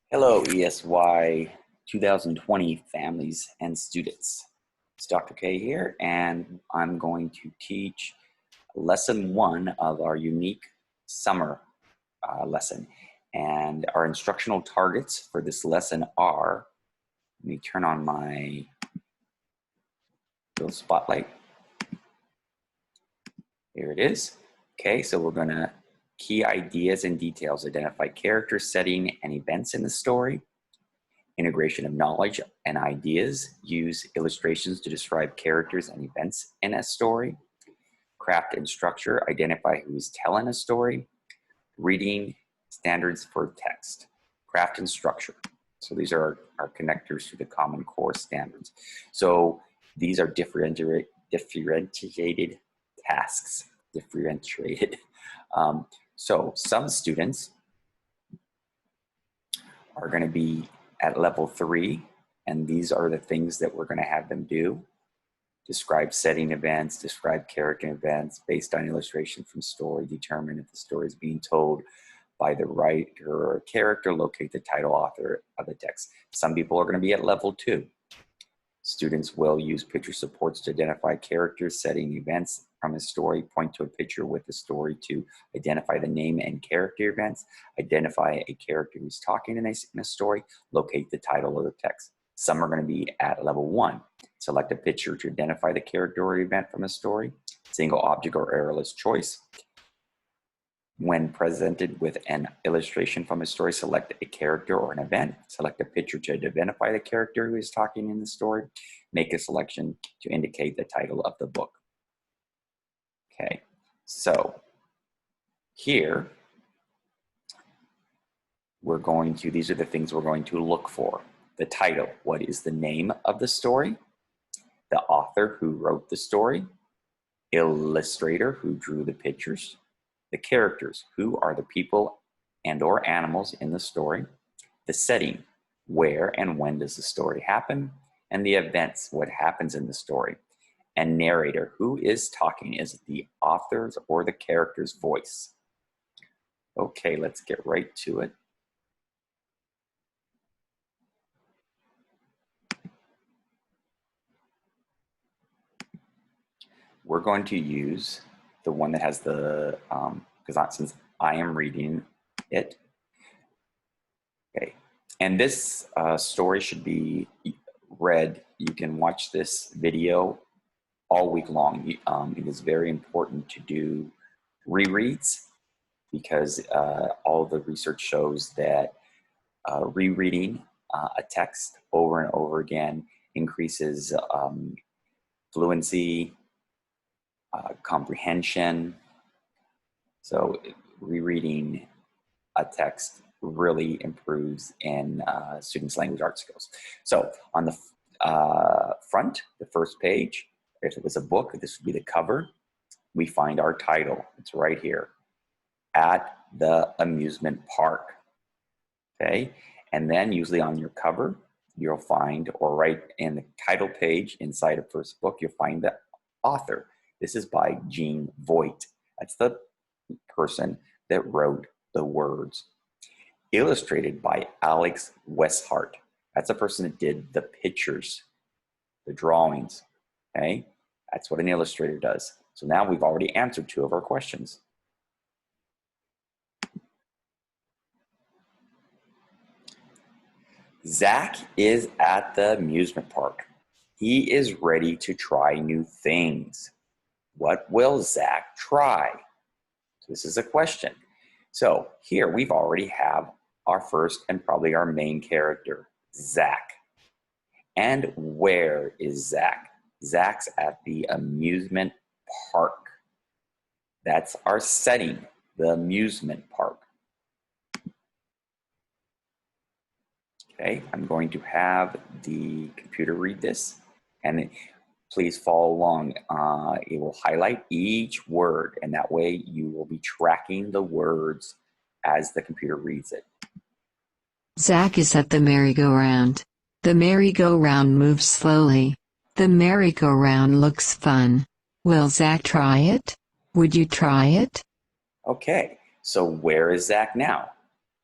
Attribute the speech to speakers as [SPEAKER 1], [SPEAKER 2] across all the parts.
[SPEAKER 1] Hello, ESY 2020 families and students. It's Dr. K here, and I'm going to teach lesson 1 of our unique summer lesson. And our instructional targets for this lesson are, let me turn on my little spotlight. Here it is. Okay, so we're going to key ideas and details, identify character, setting, and events in the story. Integration of knowledge and ideas, use illustrations to describe characters and events in a story. Craft and structure, identify who is telling a story. Reading standards for text. Craft and structure. So these are our connectors to the Common Core standards. So these are differentiated tasks. So some students are going to be at level 3, and these are the things that we're going to have them do. Describe setting events, describe character events based on illustration from story, determine if the story is being told by the writer or character, locate the title author of the text. Some people are going to be at level 2. Students will use picture supports to identify characters, setting events from a story, point to a picture with the story to identify the name and character events, identify a character who's talking in a story, locate the title of the text. Some are going to be at level 1. Select a picture to identify the character or event from a story, single object or errorless choice. When presented with an illustration from a story, select a character or an event. Select a picture to identify the character who is talking in the story. Make a selection to indicate the title of the book. Okay, so here these are the things we're going to look for. The title, what is the name of the story? The author who wrote the story. Illustrator who drew the pictures. The characters, who are the people and or animals in the story. The setting, where and when does the story happen. And the events, what happens in the story. And narrator, who is talking, is it the author's or the character's voice? Okay, let's get right to it. We're going to use the one that has the, since I am reading it. Okay, and this story should be read. You can watch this video all week long. It is very important to do rereads because all the research shows that rereading a text over and over again increases fluency, comprehension. So rereading a text really improves in students' language arts skills. So on the front, the first page, if it was a book, this would be the cover. We find our title. It's right here. At the amusement park. Okay, and then usually on your cover, you'll find, or right in the title page inside of first book, you'll find the author. This is by Jean Voigt. That's the person that wrote the words. Illustrated by Alex Westhart. That's the person that did the pictures, the drawings. Okay, that's what an illustrator does. So now we've already answered 2 of our questions. Zach is at the amusement park. He is ready to try new things. What will Zach try? So this is a question. So here we've already have our first and probably our main character, Zach. And where is Zach? Zach's at the amusement park. That's our setting, the amusement park. Okay, I'm going to have the computer read this, and please follow along. It will highlight each word, and that way you will be tracking the words as the computer reads it.
[SPEAKER 2] Zach is at the merry-go-round. The merry-go-round moves slowly. The merry-go-round looks fun. Will Zach try it? Would you try it?
[SPEAKER 1] Okay, so where is Zach now?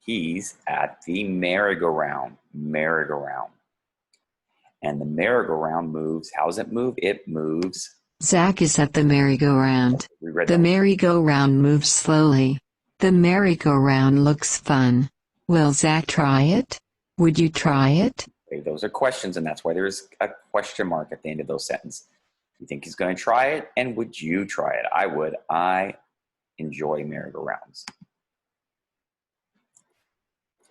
[SPEAKER 1] He's at the merry-go-round. Merry-go-round. And the merry-go-round moves. How does it move? It moves.
[SPEAKER 2] Zach is at the merry-go-round.
[SPEAKER 1] We read
[SPEAKER 2] The
[SPEAKER 1] that.
[SPEAKER 2] merry-go-round moves slowly. The merry-go-round looks fun. Will Zach try it? Would you try it?
[SPEAKER 1] Okay, those are questions, and that's why there's a question mark at the end of those sentences. You think he's going to try it? And would you try it? I would. I enjoy merry-go-rounds.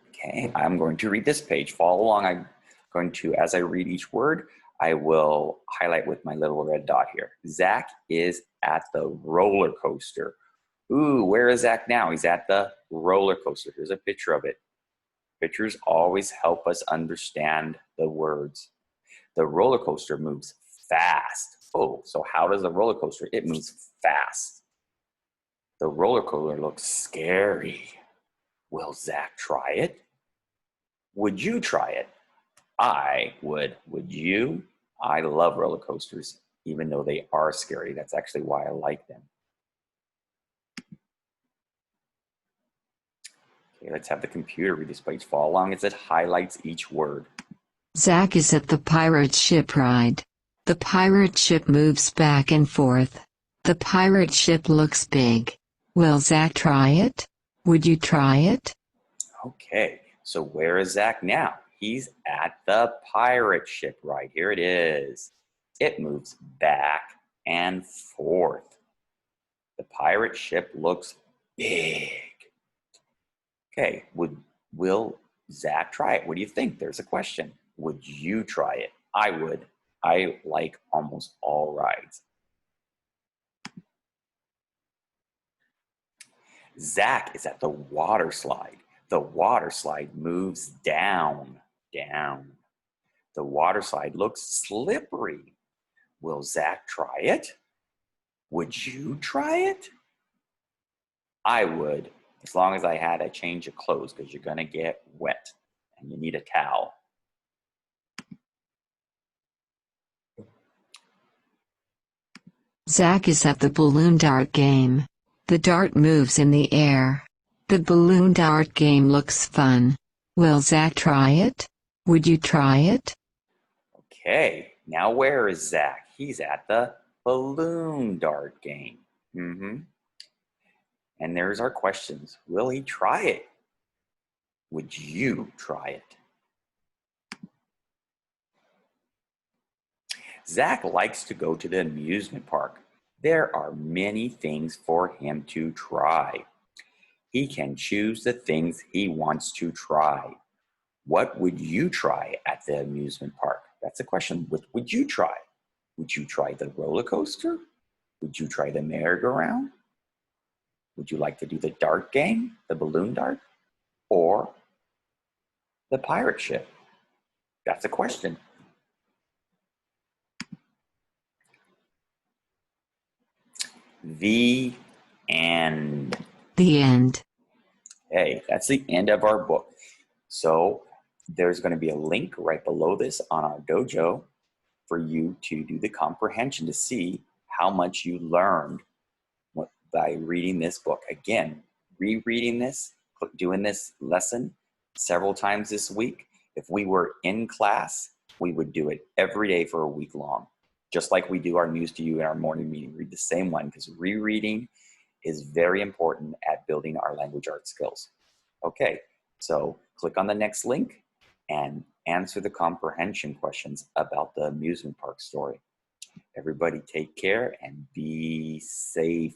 [SPEAKER 1] Okay, I'm going to read this page. Follow along. I'm going to, as I read each word, I will highlight with my little red dot here. Zach is at the roller coaster. Ooh, where is Zach now? He's at the roller coaster. Here's a picture of it. Pictures always help us understand the words. The roller coaster moves fast. Oh, so how does the roller coaster? It moves fast. The roller coaster looks scary. Will Zach try it? Would you try it? I would. Would you? I love roller coasters, even though they are scary. That's actually why I like them. Okay, let's have the computer read this page. Follow along as it highlights each word.
[SPEAKER 2] Zach is at the pirate ship ride. The pirate ship moves back and forth. The pirate ship looks big. Will Zach try it? Would you try it?
[SPEAKER 1] Okay, so where is Zach now? He's at the pirate ship right here. It is. It moves back and forth. The pirate ship looks big. Okay, will Zach try it? What do you think? There's a question. Would you try it? I would. I like almost all rides. Zach is at the water slide. The water slide moves down, down. The water slide looks slippery. Will Zach try it? Would you try it? I would, as long as I had a change of clothes, because you're going to get wet and you need a towel.
[SPEAKER 2] Zach is at the balloon dart game. The dart moves in the air. The balloon dart game looks fun. Will Zach try it? Would you try it?
[SPEAKER 1] Okay, now where is Zach? He's at the balloon dart game. And there's our questions. Will he try it? Would you try it? Zach likes to go to the amusement park. There are many things for him to try. He can choose the things he wants to try. What would you try at the amusement park? That's a question. What would you try? Would you try the roller coaster? Would you try the merry-go-round? Would you like to do the dart game, the balloon dart, or the pirate ship? That's a question. The end.
[SPEAKER 2] The end.
[SPEAKER 1] Hey, that's the end of our book. So there's going to be a link right below this on our dojo for you to do the comprehension to see how much you learned by reading this book. Again, rereading this, doing this lesson several times this week. If we were in class, we would do it every day for a week long, just like we do our News to You in our morning meeting. Read the same one, because rereading is very important at building our language arts skills. Okay, so click on the next link and answer the comprehension questions about the amusement park story. Everybody take care and be safe.